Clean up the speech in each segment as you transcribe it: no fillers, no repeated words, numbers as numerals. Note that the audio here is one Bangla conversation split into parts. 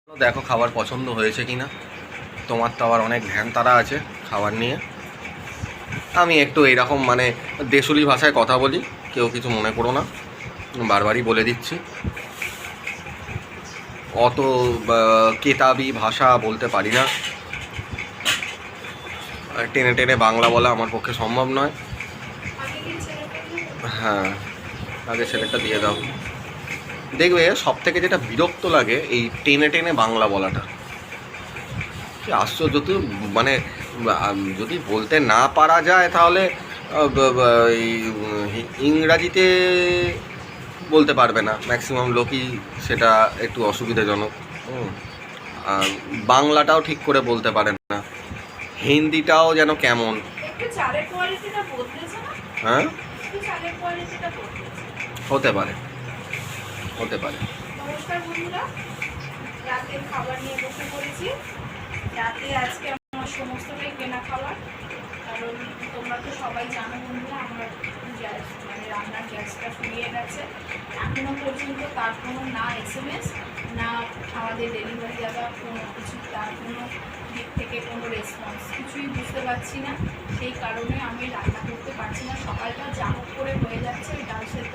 দেখো খাবার পছন্দ হয়েছে কিনা। তোমার তো আবার অনেক ধ্যান তারা আছে খাবার নিয়ে। আমি একটু এইরকম মানে দেশুলি ভাষায় কথা বলি, কেউ কিছু মনে করো না, বারবারই বলে দিচ্ছি। অত কেতাবি ভাষা বলতে পারি না, টেনে টেনে বাংলা বলা আমার পক্ষে সম্ভব নয়। হ্যাঁ, আগে ছেলেটা দিয়ে দাও। দেখবে সব থেকে যেটা বিরক্ত লাগে এই টেনে টেনে বাংলা বলাটা। কি আশ্চর্য, তুই মানে যদি বলতে না পারা যায় তাহলে এই ইংরাজিতে বলতে পারবে না ম্যাক্সিমাম লোকই, সেটা একটু অসুবিধাজনক। বাংলাটাও ঠিক করে বলতে পারেন না, হিন্দিটাও যেন কেমন। হ্যাঁ, হতে পারে, হতে পারে। নমস্কার বন্ধুরা, রাতের খাবার নিয়ে বসে পড়েছি। রাতে আজকে আমার সমস্তটাই কেনা খাবার, কারণ তোমরা তো সবাই জানো বন্ধুরা আমার গ্যাস মানে রান্নার গ্যাসটা ফুরিয়ে গেছে। এখনও পর্যন্ত তার কোনো না SMS না আমাদের ডেলিভারি দাদা কোনো কিছু, তার কোনো দিক থেকে কোনো রেসপন্স কিছুই বুঝতে পারছি না। সেই কারণে আমি রান্না করতে পারছি না। সকালটা যা হোক করে হয়ে যাচ্ছে, ডাল সেদ্ধ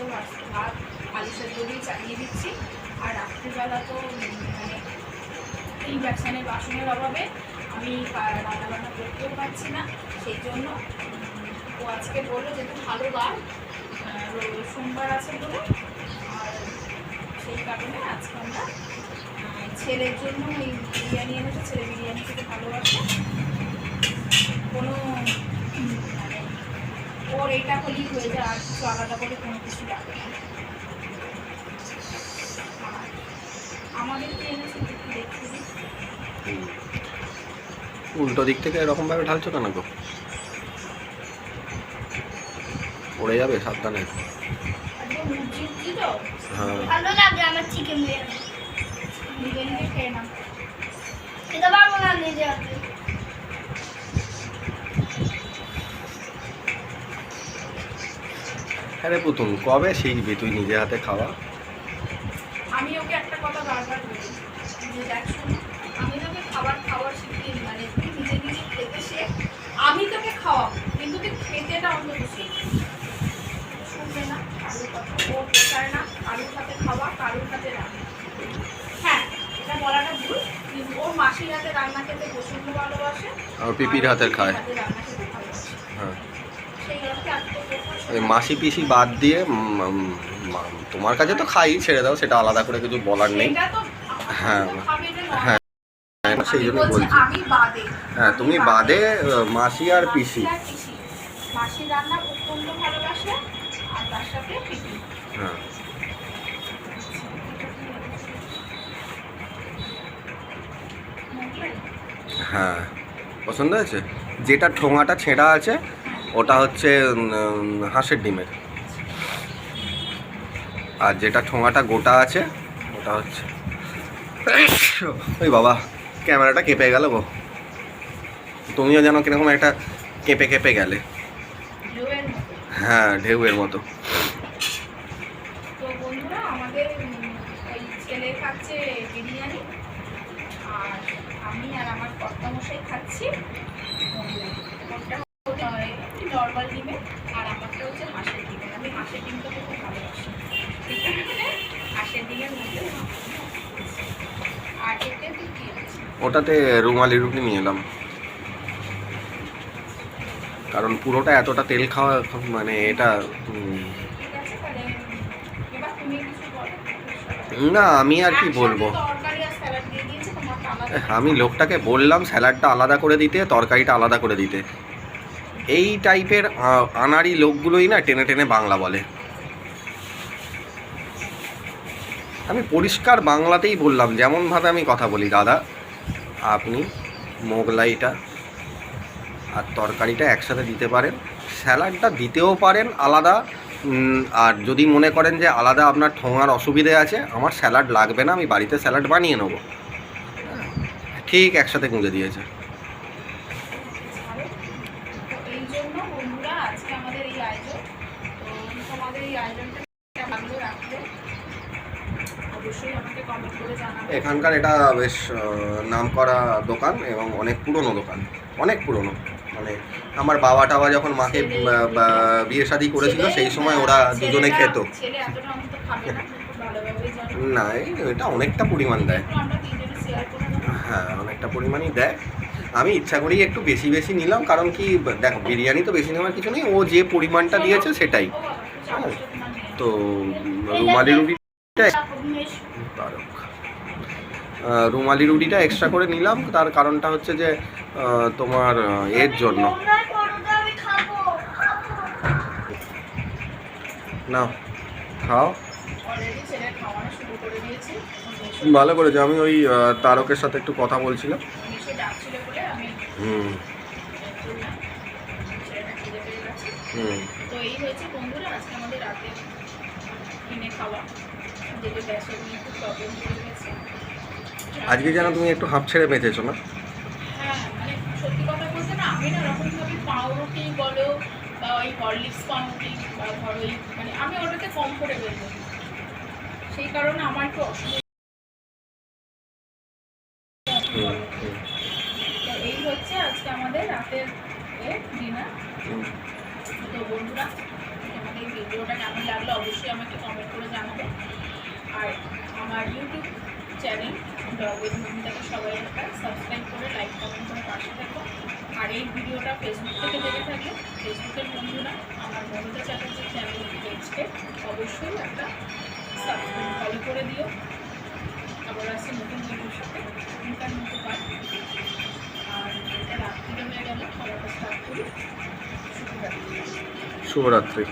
ভাত আলু সেদ্ধ দিয়ে চালিয়ে দিচ্ছি। আর রাত্রিবেলা তো মানে ইন্ডাকশানের বাসনের অভাবে আমি রান্নাবান্না করতেও পারছি না। সেই জন্য ও আজকে বললো যেহেতু ভালো বার, সোমবার আছে বলে, আর সেই কারণে আজকে আমরা ছেলের জন্য এই বিরিয়ানি এনেছে। ছেলে বিরিয়ানি খেতে ভালোবাসে, কোনো মানে ওর এইটা হলেই হয়ে যায়, আর কিছু আলাদা করে কোনো কিছু লাগে না। আমাদেরকে এনেছে একটু দেখতে দিই। উল্টো দিক থেকে এরকম ভাবে ঢালছো কেন গো? পড়ে যাবে, সাবধানে। হ্যাঁ, ভালো লাগে আমার চিকেন বিরিয়ানি। নিজে নিজে খেয়ে নাও। খেতে পারবো না নিজে হাতে। আরে পুতুল, কবে শিখবি তুই নিজে হাতে খাওয়া? আমি ওকে একটা কথা বারবার বলি যে দেখ শোনো, আমি তোকে খাবার শিখিয়ে দিই, মানে তুই নিজে নিজে খেতে শেখ, আমি তোকে খাওয়াবো, কিন্তু তুই খেতেটা অন্তত শেখ। শুনবে না কারোর কথা, ওর পোষায় না কারোর সাথে খাওয়া, কারোর সাথে রান্না। হ্যাঁ, এটা বলাটা ভুল, কিন্তু ওর মাসির হাতে রান্না খেতে প্রচন্ড ভালোবাসে, আর পিপির হাতের খায়। রান্না খেতে ভালোবাসে। হ্যাঁ, সেই অর্থে আজকে ওই মাসি পিসি বাদ দিয়ে তোমার কাছে তো খাই, ছেড়ে দাও, সেটা আলাদা করে কিছু বলার নেই। হ্যাঁ হ্যাঁ, সেই জন্য বলছি। হ্যাঁ, তুমি বাদে মাসি আর পিসি। মাসি রান্না অত্যন্ত ভালোবাসে, আর তার সাথে পিসি। হ্যাঁ, হ্যাঁ, পছন্দ হয়েছে। যেটা ঠোঙাটা ছেঁড়া আছে ওটা হচ্ছে হাঁসের ডিমের, আর যেটা ঠোঙাটা গোটা আছে ওটা হচ্ছে ওই বাবা, ক্যামেরাটা কেঁপে গেল গো। তুমিও যেন কিরকম একটা কেঁপে কেঁপে গেলে। হ্যাঁ, ঢেউয়ের মতো। তো বন্ধুরা, আমাদের ওই ছেলে খাচ্ছে বিরিয়ানি, আর আমি আর আমার কর্তামশাই খাচ্ছি নর্মাল ডিমের, আর আমারটা হচ্ছে হাঁসের ডিমের। আমি হাঁসের ডিমটা খুব ভালোবাসি, ঠিক আছে? হাঁসের ডিমের মধ্যে আর এতে কি আছে? ওটাতে রুমালি রুটি নিয়ে এলাম, কারণ পুরোটা এতটা তেল খাওয়া মানে এটা ঠিক আছে, তাহলে এবার তুমি কিছু বলো। না, আমি আর কি বলবো। তরকারি আর স্যালাড দিয়ে দিয়েছে, তোমারটা আলাদা। আমি লোকটাকে বললাম স্যালাডটা আলাদা করে দিতে, তরকারিটা আলাদা করে দিতে। এই টাইপের আনাড়ি লোকগুলোই না টেনে টেনে বাংলা বলে। আমি পরিষ্কার বাংলাতেই বললাম, যেমনভাবে আমি কথা বলি, দাদা আপনি মোগলাইটা আর তরকারিটা একসাথে দিতে পারেন, স্যালাডটা দিতেও পারেন আলাদা। আর যদি মনে করেন যে আলাদা আপনার ঠোঙার অসুবিধে আছে, আমার স্যালাড লাগবে না, আমি বাড়িতে স্যালাড বানিয়ে নেবো। ঠিক একসাথে গুঁজে দিয়েছে। এই জন্য বন্ধুরা আজকে আমাদের এই আয়োজন। তো তোমাদের এই আয়োজনটা ভালো রাখলে অবশ্যই আমাকে কমেন্ট করে জানাবে। এখানকার এটা বেশ নামকরা দোকান এবং অনেক পুরনো দোকান, অনেক পুরনো। মানে আমার বাবা টাবা যখন মাকে বিয়ে শাদি করেছিল সেই সময় ওরা দুজনে খেত। ছেলে এতটা অন্তত খাবে না, খুব ভালোভাবেই জানো। না এটা অনেকটা পরিমাণ দেয়, একটু আমরা তিনজনে শেয়ার করে নেবো। হ্যাঁ অনেকটা পরিমাণই দেয়। আমি ইচ্ছা করেই একটু বেশি বেশি নিলাম, কারণ কি দেখো বিরিয়ানি তো বেশি নেওয়ার কিছু নেই, ও যে পরিমাণটা দিয়েছে সেটাই। ও বাবা, একটু চামচটা তোমার নিয়ে নাও। তো রুমালি রুটিটা রুমালি রুটিটা এক্সট্রা করে নিলাম, তার কারণটা হচ্ছে যে তোমার এর জন্য। আমি খাবো না খাও, অলরেডি ছেলে খাওয়ানো শুরু করে দিয়েছি। ভালো করেছো। আমি ওই তারকের সাথে একটু কথা বলছিলাম। মিশে ডাকছিল বলে আমি হুম করলাম। ছেলেটা খিদে পেয়ে গেছে। হুম তো এই হয়েছে বন্ধুরা আজকে আমাদের রাতে কিনে খাওয়া, যেটা গ্যাসের নিয়ে খুব প্রবলেম হয়ে গেছে। আজকে যেন তুমি একটু হাঁপ ছেড়ে বেঁচেছো না? হ্যাঁ মানে সত্যি কথা বলতে না, আমি না রকমভাবে পাউরুটি বলো বা ওই হরলিক্স পাউরুটি বা ধরো ওই মানে আমি ওটাতে কমফোর্টেবল করি, সেই কারণে আমার একটু অসুবিধা। হুম হুম তো এই হচ্ছে আজকে আমাদের রাতের ডিনার। হুম। তো বন্ধুরা আমাদের এই ভিডিওটা কেমন লাগলো অবশ্যই আমাকে কমেন্ট করে জানাবে। আর আমার ইউটিউব চ্যানেল ব্লগ উইথ মমিতাকে সবাই একটা সাবস্ক্রাইব করে লাইক কমেন্ট করে পাশে থাকো। আর এই ভিডিওটা ফেসবুক থেকে দেখে থাকলে ফেসবুকের বন্ধুরা আমার মমিতা চ্যাটার্জির চ্যানেল পেজকে অবশ্যই একটা সাবস্ক্রাইব ফলো করে দিও। আবার আসছে নতুন ভিডিওর সাথে এখনকার মতো পাই। আর এটা রাত্রিরে হয়ে গেলে খাবারটা স্টার্ট করি। শুভরাত্রি। শুভরাত্রি।